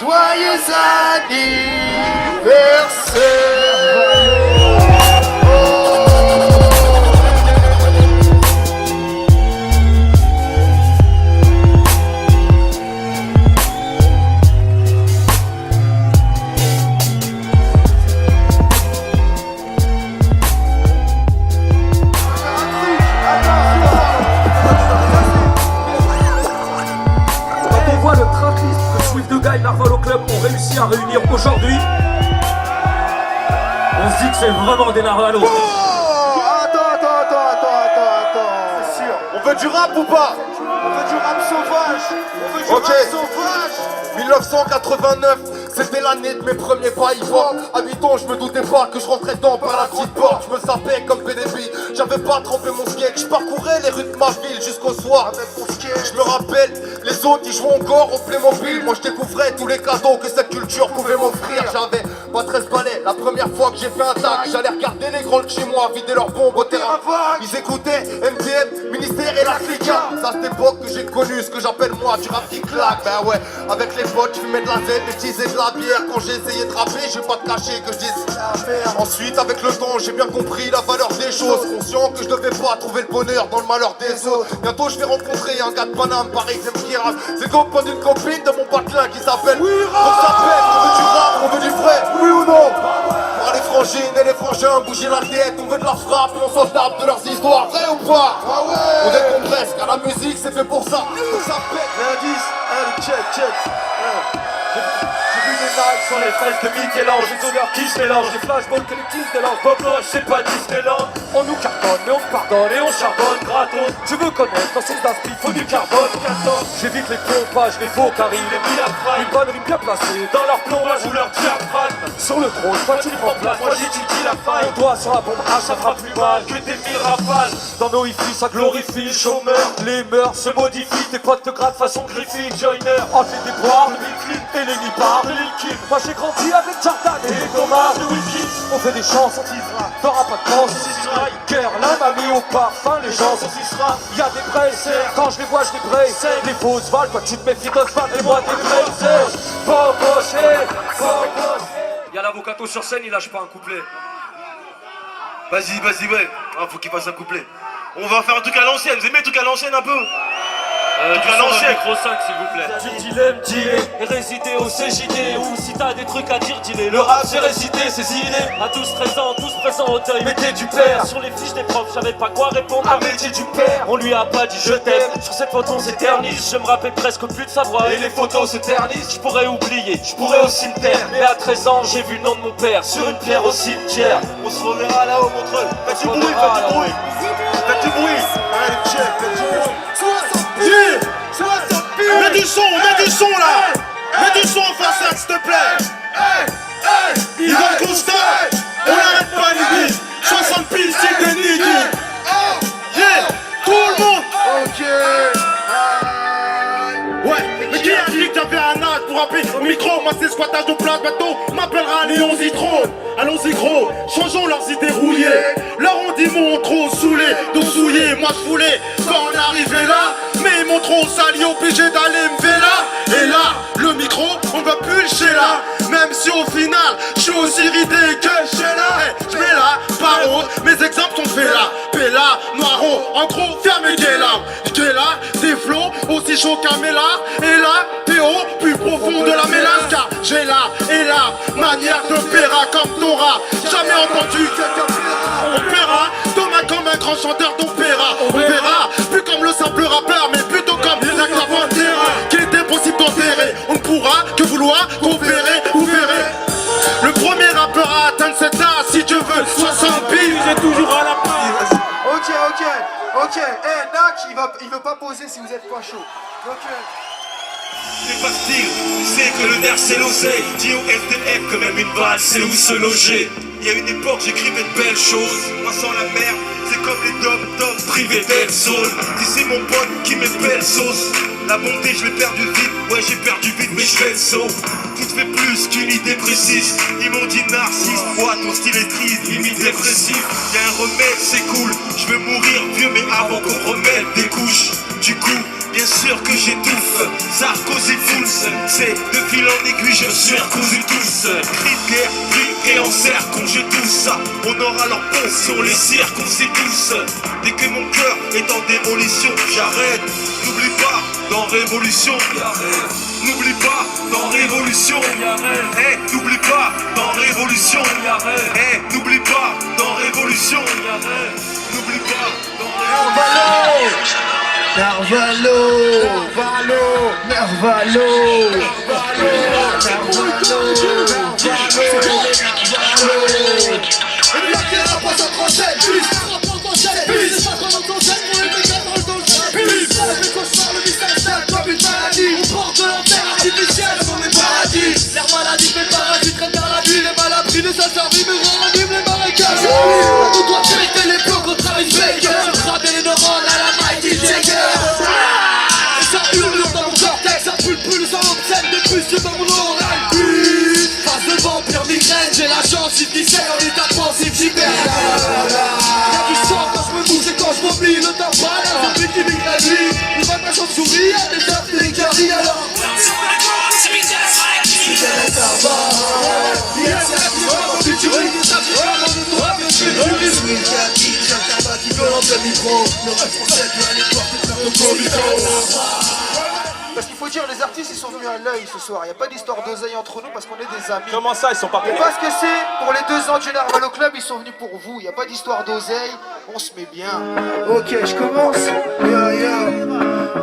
Joyeux anniversaire. Narval au club ont réussi à réunir aujourd'hui. On se dit que c'est vraiment des narvalos. Oh, attends. C'est sûr. On veut du rap ou pas? On veut du rap sauvage. On veut du rap sauvage. 1989, c'était l'année de mes premiers pas hip-hop. À 8 ans, je me doutais pas que je rentrais dedans par la petite porte. Je me sapais comme PDB, j'avais pas trempé mon skate. Je parcourais les rues de ma ville jusqu'au soir avec mon skate. Je me rappelle, les autres ils jouaient encore au Playmobil. Moi je découvrais tous les cadeaux que cette culture pouvait m'offrir. J'avais pas 13 balais, la première fois que j'ai fait un tag. J'allais regarder les grands de chez moi vider leurs bombes au terrain. Ils écoutaient MDM, Ministère et la Clica. C'est à cette époque que j'ai connu ce que j'appelle moi du rap qui claque. Ben ouais, avec les potes, je fumais de la zèbre et je disais de la bière. Quand j'ai essayé de rapper, je vais pas te cacher que je dis ensuite, avec le temps, j'ai bien compris la valeur des choses. Conscient que je devais pas trouver le bonheur dans le malheur des autres. Bientôt, je vais rencontrer un gars de Paname, pareil, c'est qui rappe. C'est le copain d'une copine de mon patelin qui s'appelle. On s'appelle, on veut du rap, on veut du vrai, oui ou non? Par les frangines et les frangins, bouger la tête, on veut de la frappe et on s'en tape de leurs histoires, vrai ou pas? On décompresse, car la musique c'est fait pour ça. Ça pète. L'indice, check. J'ai vu des likes sur les fraises de Michel-Ange, les odeurs qui se mélangent, les flashballs collectifs de l'ange, Bob Roche, c'est pas Disneyland. On nous cartonne, mais on pardonne et on charbonne gratos. Tu veux connaître la source d'inspi, faut du carbone, 14. J'évite les pompages, les faux caries, les diaphragmes. Une bonne rime bien placée dans leur plombage ou leur diaphragme. Sur le trône, toi tu prends place, moi j'étudie la faille. On doit sur la bombe H, ça fera plus mal que des mirafales. Dans nos hi-fi, ça glorifie le chômeur. Les mœurs se modifient, tes potes te grattent façon Griffith Joyner. Entre les déboires, le Bill Clinton et les nipards de Lil Kim. Moi j'ai grandi avec Jordan et les Thomas de Wilkins. On fait des chansons d'Isra, t'auras pas de chance d'Israël. Cœur, l'âme a mis au parfum, les gens sont Isra. Y'a des braisseurs, quand je les vois je les braisse. Les fausses balles, toi tu te méfies d'Osman et moi des braisseurs. Boboché. Y'a l'avocato sur scène, il lâche pas un couplet. Vas-y, ouais. Ah, faut qu'il fasse un couplet. On va faire un truc à l'ancienne, vous aimez un truc à l'ancienne un peu? Tu vas lancer micro 5 s'il vous plaît. Tu dilemme, dis-les, et réciter au CJD. Ou si t'as des trucs à dire, dis-les. Le rap c'est récité, c'est ciné. À tous présents au deuil, mettez du père. Sur les fiches des profs, j'avais pas quoi répondre à métier du père. On lui a pas dit je t'aime, sur cette photo on s'éternise. Je me rappelle presque plus de sa voix et les photos s'éternisent. Je pourrais oublier, je pourrais au cimetière. Mais à 13 ans, j'ai vu le nom de mon père sur une pierre au cimetière. On se reverra là-haut, Montreuil. Faites du bruit. Allez, check, faites du bruit. Mets du son là. Mets du son en façade s'il te plaît. Il va le constat. On n'arrête pas les billes. 60 piles, c'est des nids. Tout le monde. Ok. Ouais, mais qui a dit que j'avais un âge pour rappeler au micro? Moi c'est squattage de place, bateau m'appellera Léon Zitron. Allons-y gros, changeons leurs idées rouillées. Leurs ondits m'ont trop saoulé, dos souillé, moi je voulais quand on arrivait là. Mais ils m'ont trop sali, obligé d'aller me là. Et là, le micro, on va plus le chez là. Même si au final, je suis aussi ridé que chez là. Je mets là, paro, mes exemples sont faits là. Pella, Noiro, en gros, fermez Guéla. Guéla, des flots aussi chauds qu'un mélar. Et là, PO, plus profond de la mélasse. Car j'ai là et là, manière de péra comme Dora. Jamais entendu quelqu'un opéra. Thomas comme un grand chanteur d'opéra. On verra, plus comme le simple rappeur, mais plutôt comme Jacques Pantera. Qu'il était possible d'enterrer. On ne pourra que vouloir coopérer, vous verrez. Le premier rappeur à atteindre cet âge, si Dieu veut, 60 piles, j'ai toujours à la page. Ok. Nak, il veut pas poser si vous êtes pas chaud. Ok. C'est pas style, tu sais que le nerf c'est l'oseille. Dis au FDF que même une balle c'est où se loger. Il y a une époque j'écrivais de belles choses. Moi sans la merde, c'est comme les dom-toms privés d'elle zone. Si c'est mon pote qui met belle sauce. La bonté je l'ai perdu vite, ouais j'ai perdu vite mais je fais le saut. Tu te fais plus qu'une idée précise. Ils m'ont dit narcisse, ouais ton style est triste, limite dépressif. Y'a un remède c'est cool, je veux mourir vieux mais avant qu'on remette des couches. Du coup, bien sûr que j'étouffe. Sarkozy Fools, c'est de fil en aiguille, je suis recousu tous. Cris de guerre, et en cercle, je touche ça. On aura leur pont sur les cirques, on sait tous. Dès que mon cœur est en démolition, j'arrête. N'oublie pas, dans Révolution, n'oublie pas, dans Révolution, n'oublie pas, dans Révolution, n'oublie pas, dans Révolution, n'oublie pas, dans Révolution. Nervalo, Nervalo, L'air maladie fait parasite, traîne vers la vie. Les malabris de sa servie me réaniment les marécages. On doit vériter les blocs au travail faker. Cramer les neurones à la Mighty Jagger. Et ça hurle dans mon cortex. Ça pulpule sans l'obscène de plus que dans mon oreille. Face de vampire migraine, j'ai la chance, il glissait en état pensif, j'y perds. Y'a du sang quand je me bouge et quand je m'oublie. Le temps pas l'air, je fais qui migrent la nuit. Le matin je souris, y'a des œufs et des caries alors. Parce qu'il faut dire, les artistes ils sont venus à l'œil ce soir. Il n'y a pas d'histoire d'oseille entre nous parce qu'on est des amis. Comment ça, ils sont pas Et payés? parce que c'est pour les 2 ans du Nervalo Club, ils sont venus pour vous. Il n'y a pas d'histoire d'oseille, on se met bien. Ok, je commence.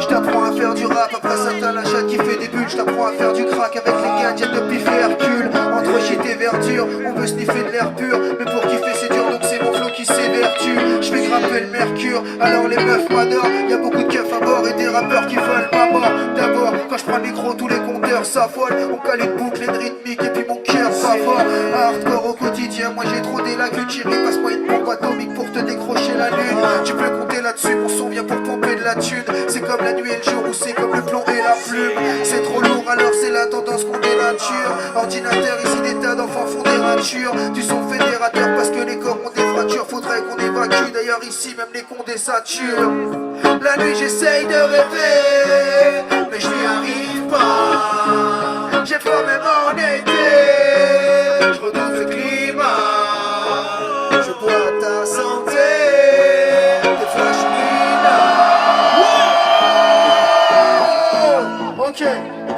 Je t'apprends à faire du rap, après ça t'as la chatte qui fait des bulles. Je t'apprends à faire du crack avec les gadgets de pif et Hercule. Entre shit et verdure, on veut sniffer de l'air pur. Mais pour kiffer c'est dur donc c'est mon flow qui s'évertue. Je fais grimper le mercure, alors les meufs m'adorent. Y'a beaucoup de keufs à bord et des rappeurs qui veulent ma mort. D'abord, quand je prends le micro, tous les compteurs s'affolent. On cale une boucle, une rythmique et puis mon cœur s'affole. Hardcore au quotidien, moi j'ai trop des lacunes. Chérie, passe-moi une bombe atomique pour te décrocher la lune. Tu peux compter là-dessus, mon son vient pour pomper de la thune. C'est comme la nuit et le jour ou c'est comme le plomb et la plume. C'est trop lourd alors c'est la tendance qu'on dénature. Ordinateur, ici des tas d'enfants font des ratures. Du son fédérateur parce que les corps ont des fractures. Faudrait qu'on évacue, d'ailleurs ici même les cons des satures. La nuit j'essaye de rêver, mais je n'y arrive pas. J'ai formé mon été, je redoute le climat. Je bois ta santé, des flashs mineurs. Ok,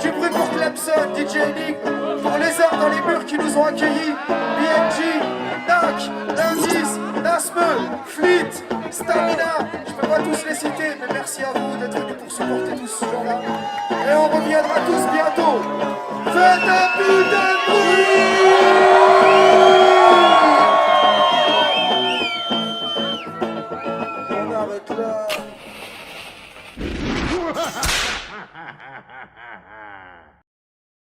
du bruit pour Clemson, DJ Nick, pour les arts dans les murs qui nous ont accueillis. BMG, NAC, Nazis, Nasme, Fleet, Stamina. Je peux pas tous les citer, mais merci à vous d'être venus pour supporter tous ce jour-là. Et on reviendra tous bientôt. Faites un putain de bruit! On arrête là.